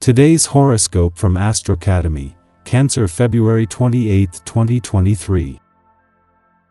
Today's horoscope from Astrocademy, Cancer, February 28, 2023.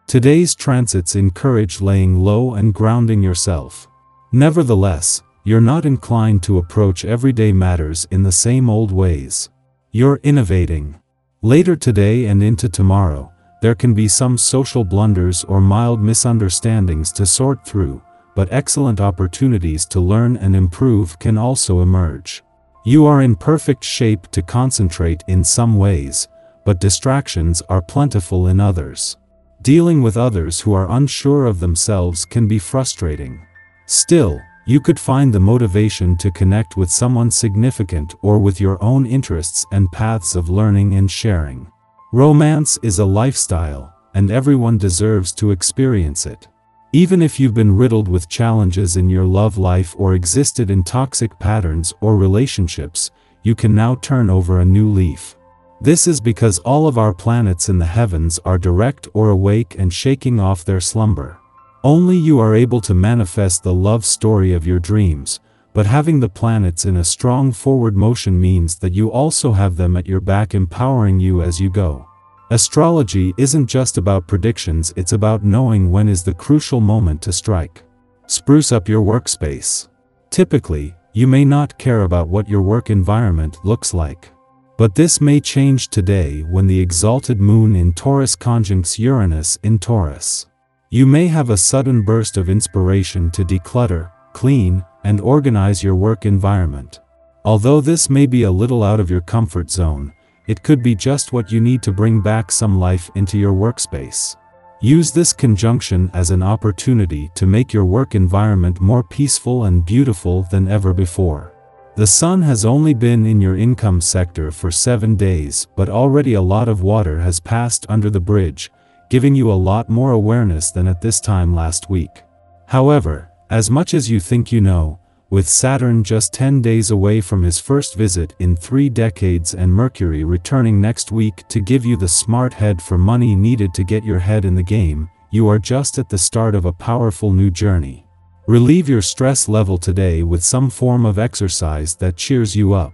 Today's transits encourage laying low and grounding yourself. Nevertheless, you're not inclined to approach everyday matters in the same old ways. You're innovating. Later today and into tomorrow, there can be some social blunders or mild misunderstandings to sort through, but excellent opportunities to learn and improve can also emerge. You are in perfect shape to concentrate in some ways, but distractions are plentiful in others. Dealing with others who are unsure of themselves can be frustrating. Still, you could find the motivation to connect with someone significant or with your own interests and paths of learning and sharing. Romance is a lifestyle, and everyone deserves to experience it. Even if you've been riddled with challenges in your love life or existed in toxic patterns or relationships, you can now turn over a new leaf. This is because all of our planets in the heavens are direct or awake and shaking off their slumber. Only you are able to manifest the love story of your dreams, but having the planets in a strong forward motion means that you also have them at your back, empowering you as you go. Astrology isn't just about predictions, it's about knowing when is the crucial moment to strike. Spruce up your workspace. Typically, you may not care about what your work environment looks like. But this may change today when the exalted moon in Taurus conjuncts Uranus in Taurus. You may have a sudden burst of inspiration to declutter, clean, and organize your work environment. Although this may be a little out of your comfort zone, it could be just what you need to bring back some life into your workspace. Use this conjunction as an opportunity to make your work environment more peaceful and beautiful than ever before. The sun has only been in your income sector for 7 days, but already a lot of water has passed under the bridge, giving you a lot more awareness than at this time last week. However, as much as you think you know, with Saturn just 10 days away from his first visit in 3 decades and Mercury returning next week to give you the smart head for money needed to get your head in the game, you are just at the start of a powerful new journey. Relieve your stress level today with some form of exercise that cheers you up.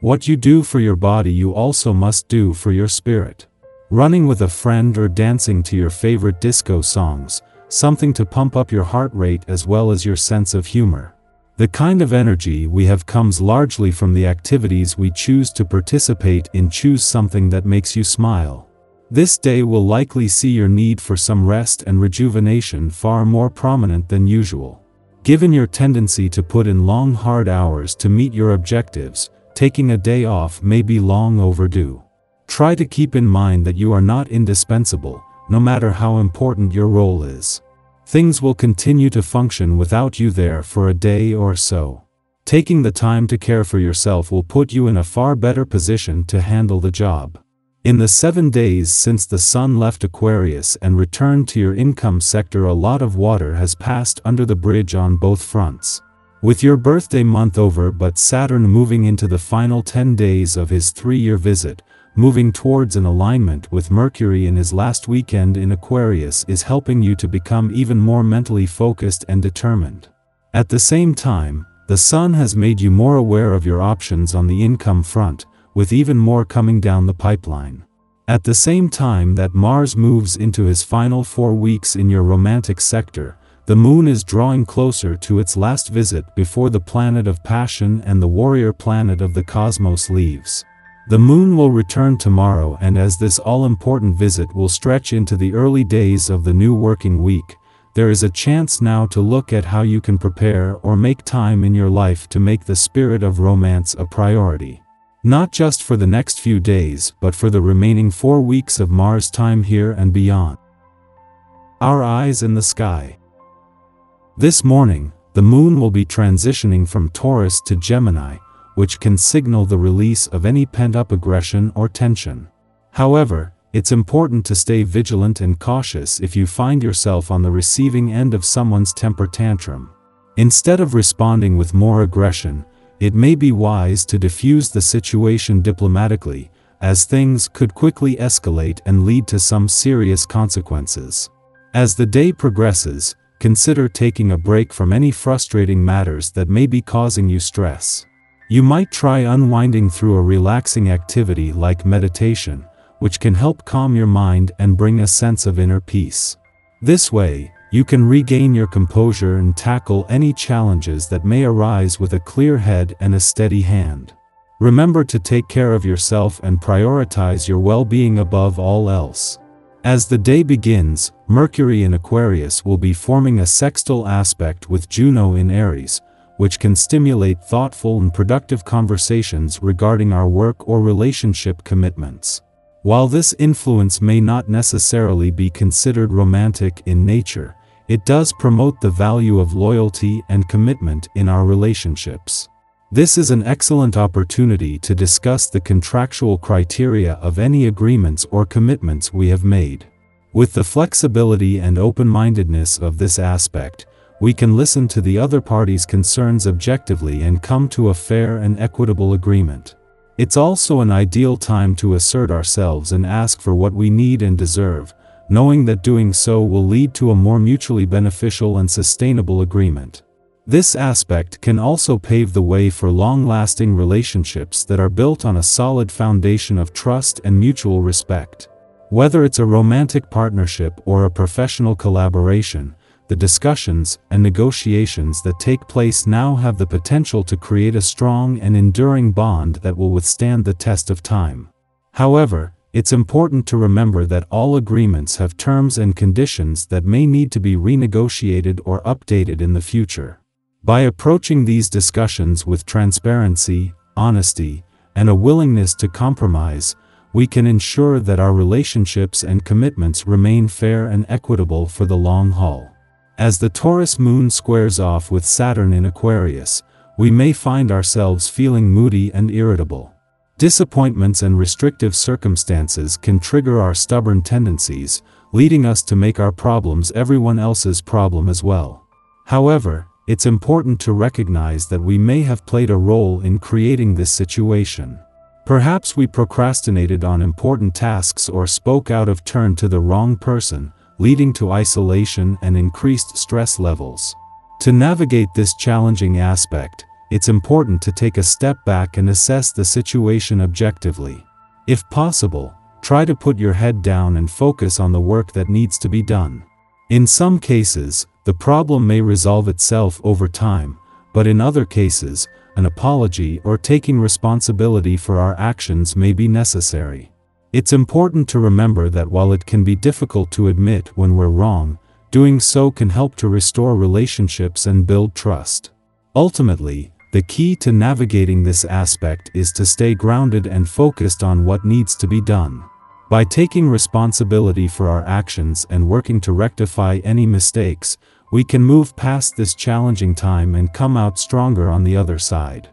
What you do for your body you also must do for your spirit. Running with a friend or dancing to your favorite disco songs, something to pump up your heart rate as well as your sense of humor. The kind of energy we have comes largely from the activities we choose to participate in. Choose something that makes you smile. This day will likely see your need for some rest and rejuvenation far more prominent than usual. Given your tendency to put in long hard hours to meet your objectives, taking a day off may be long overdue. Try to keep in mind that you are not indispensable, no matter how important your role is. Things will continue to function without you there for a day or so. Taking the time to care for yourself will put you in a far better position to handle the job. In the 7 days since the sun left Aquarius and returned to your income sector, a lot of water has passed under the bridge on both fronts. With your birthday month over but Saturn moving into the final 10 days of his 3-year visit, moving towards an alignment with Mercury in his last weekend in Aquarius is helping you to become even more mentally focused and determined. At the same time, the sun has made you more aware of your options on the income front, with even more coming down the pipeline. At the same time that Mars moves into his final 4 weeks in your romantic sector, the moon is drawing closer to its last visit before the planet of passion and the warrior planet of the cosmos leaves. The moon will return tomorrow, and as this all-important visit will stretch into the early days of the new working week, there is a chance now to look at how you can prepare or make time in your life to make the spirit of romance a priority. Not just for the next few days, but for the remaining 4 weeks of Mars time here and beyond. Our eyes in the sky. This morning, the moon will be transitioning from Taurus to Gemini, which can signal the release of any pent-up aggression or tension. However, it's important to stay vigilant and cautious if you find yourself on the receiving end of someone's temper tantrum. Instead of responding with more aggression, it may be wise to diffuse the situation diplomatically, as things could quickly escalate and lead to some serious consequences. As the day progresses, consider taking a break from any frustrating matters that may be causing you stress. You might try unwinding through a relaxing activity like meditation, which can help calm your mind and bring a sense of inner peace. This way, you can regain your composure and tackle any challenges that may arise with a clear head and a steady hand. Remember to take care of yourself and prioritize your well-being above all else. As the day begins, Mercury in Aquarius will be forming a sextile aspect with Juno in Aries, which can stimulate thoughtful and productive conversations regarding our work or relationship commitments. While this influence may not necessarily be considered romantic in nature, it does promote the value of loyalty and commitment in our relationships. This is an excellent opportunity to discuss the contractual criteria of any agreements or commitments we have made. With the flexibility and open-mindedness of this aspect, we can listen to the other party's concerns objectively and come to a fair and equitable agreement. It's also an ideal time to assert ourselves and ask for what we need and deserve, knowing that doing so will lead to a more mutually beneficial and sustainable agreement. This aspect can also pave the way for long-lasting relationships that are built on a solid foundation of trust and mutual respect. Whether it's a romantic partnership or a professional collaboration, the discussions and negotiations that take place now have the potential to create a strong and enduring bond that will withstand the test of time. However, it's important to remember that all agreements have terms and conditions that may need to be renegotiated or updated in the future. By approaching these discussions with transparency, honesty, and a willingness to compromise, we can ensure that our relationships and commitments remain fair and equitable for the long haul. As the Taurus moon squares off with Saturn in Aquarius, we may find ourselves feeling moody and irritable. Disappointments and restrictive circumstances can trigger our stubborn tendencies, leading us to make our problems everyone else's problem as well. However, it's important to recognize that we may have played a role in creating this situation. Perhaps we procrastinated on important tasks or spoke out of turn to the wrong person, leading to isolation and increased stress levels. To navigate this challenging aspect, it's important to take a step back and assess the situation objectively. If possible, try to put your head down and focus on the work that needs to be done. In some cases, the problem may resolve itself over time, but in other cases, an apology or taking responsibility for our actions may be necessary. It's important to remember that while it can be difficult to admit when we're wrong, doing so can help to restore relationships and build trust. Ultimately, the key to navigating this aspect is to stay grounded and focused on what needs to be done. By taking responsibility for our actions and working to rectify any mistakes, we can move past this challenging time and come out stronger on the other side.